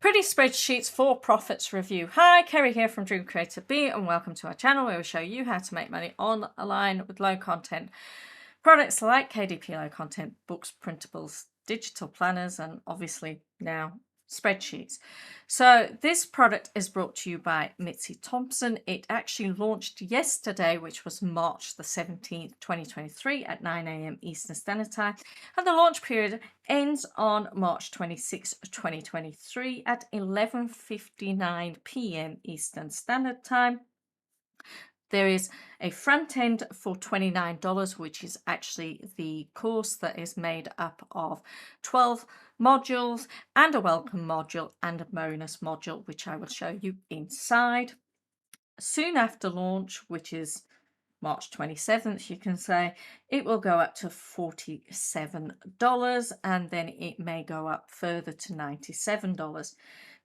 Pretty Spreadsheets for Profits review. Hi, Kerry here from Dream Creator B, and welcome to our channel where we show you how to make money online with low content products like KDP content, books, printables, digital planners, and obviously now spreadsheets. So this product is brought to you by Mitzi Thompson. It actually launched yesterday, which was March the 17th, 2023 at 9 a.m. Eastern Standard Time. And the launch period ends on March 26, 2023 at 11:59 p.m. Eastern Standard Time. There is a front end for $29, which is actually the course that is made up of 12 modules and a welcome module and a bonus module, which I will show you inside. Soon after launch, which is March 27th, you can say, it will go up to $47 and then it may go up further to $97.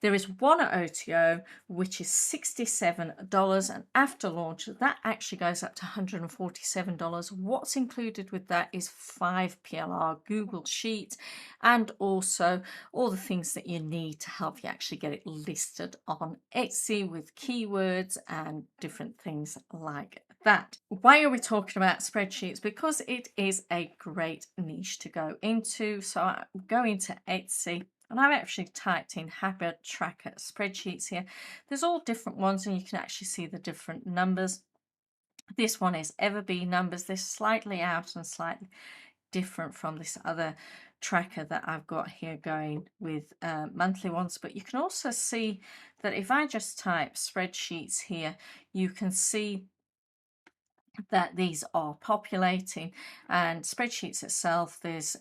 There is one OTO, which is $67, and after launch, that actually goes up to $147. What's included with that is 5 PLR Google Sheets and also all the things that you need to help you actually get it listed on Etsy with keywords and different things like that. Why are we talking about spreadsheets? Because it is a great niche to go into. So I go into Etsy and I've actually typed in habit tracker spreadsheets here. There's all different ones and you can actually see the different numbers. This one is Everbee numbers. They're slightly out and slightly different from this other tracker that I've got here going with monthly ones. But you can also see that if I just type spreadsheets here, you can see that these are populating, and spreadsheets itself, there's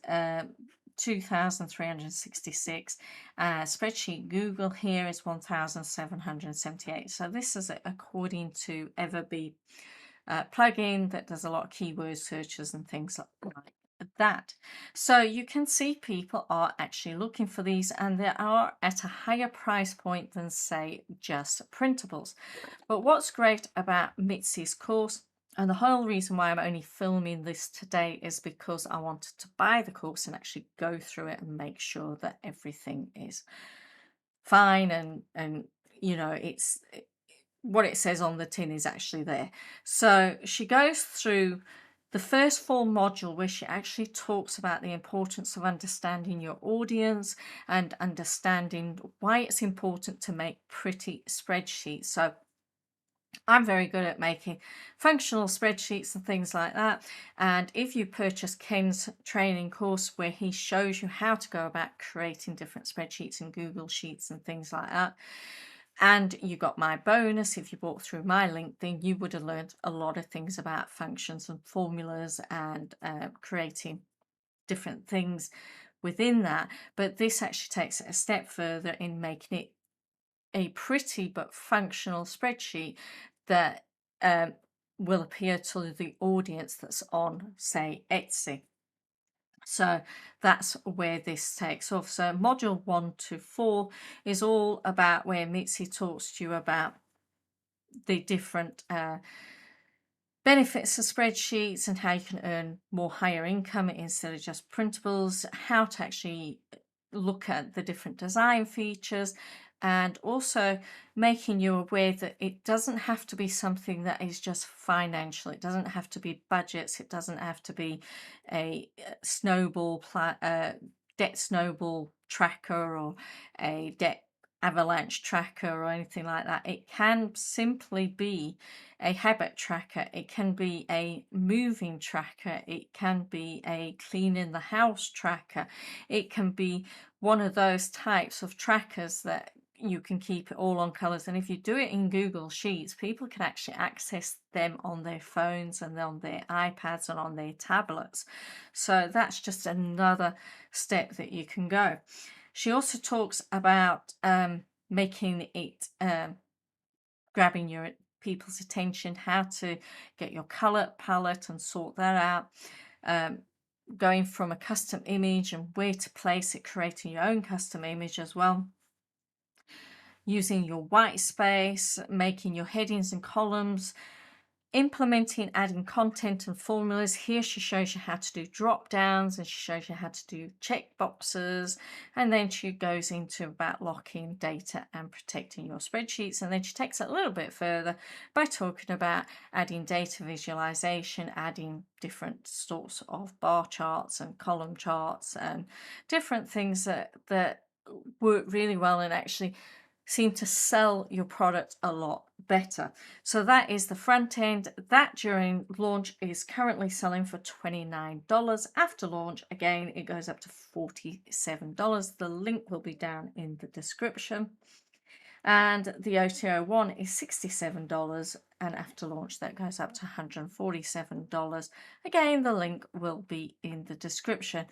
2,366. Spreadsheet Google here is 1,778. So this is according to Everbee plugin that does a lot of keyword searches and things like that. So you can see people are actually looking for these, and they are at a higher price point than, say, just printables. But what's great about Mitzi's course, and the whole reason why I'm only filming this today, is because I wanted to buy the course and actually go through it and make sure that everything is fine and you know, it's what it says on the tin is actually there. So she goes through the first full module where she actually talks about the importance of understanding your audience and understanding why it's important to make pretty spreadsheets. So I'm very good at making functional spreadsheets and things like that. And if you purchase Ken's training course where he shows you how to go about creating different spreadsheets in Google Sheets and things like that, and you got my bonus, if you bought through my link, then you would have learned a lot of things about functions and formulas and creating different things within that. But this actually takes it a step further in making it a pretty but functional spreadsheet that will appeal to the audience that's on, say, Etsy. So that's where this takes off. So module 1 to 4 is all about where Mitzi talks to you about the different benefits of spreadsheets and how you can earn more higher income instead of just printables, how to actually look at the different design features, and also making you aware that it doesn't have to be something that is just financial. It doesn't have to be budgets. It doesn't have to be a debt snowball tracker or a debt avalanche tracker or anything like that. It can simply be a habit tracker. It can be a moving tracker. It can be a cleaning the house tracker. It can be one of those types of trackers that you can keep it all on colors. And if you do it in Google Sheets, people can actually access them on their phones and on their iPads and on their tablets. So that's just another step that you can go. She also talks about making it grabbing your people's attention, how to get your color palette and sort that out, going from a custom image and where to place it, creating your own custom image as well, using your white space, making your headings and columns implementing, adding content and formulas. Here she shows you how to do drop downs, and she shows you how to do check boxes, and then she goes into about locking data and protecting your spreadsheets. And then she takes it a little bit further by talking about adding data visualization, adding different sorts of bar charts and column charts and different things that work really well and actually seem to sell your product a lot better. So that is the front end. That during launch is currently selling for $29. After launch, again, it goes up to $47. The link will be down in the description. And the OTO1 is $67, and after launch that goes up to $147. Again, the link will be in the description.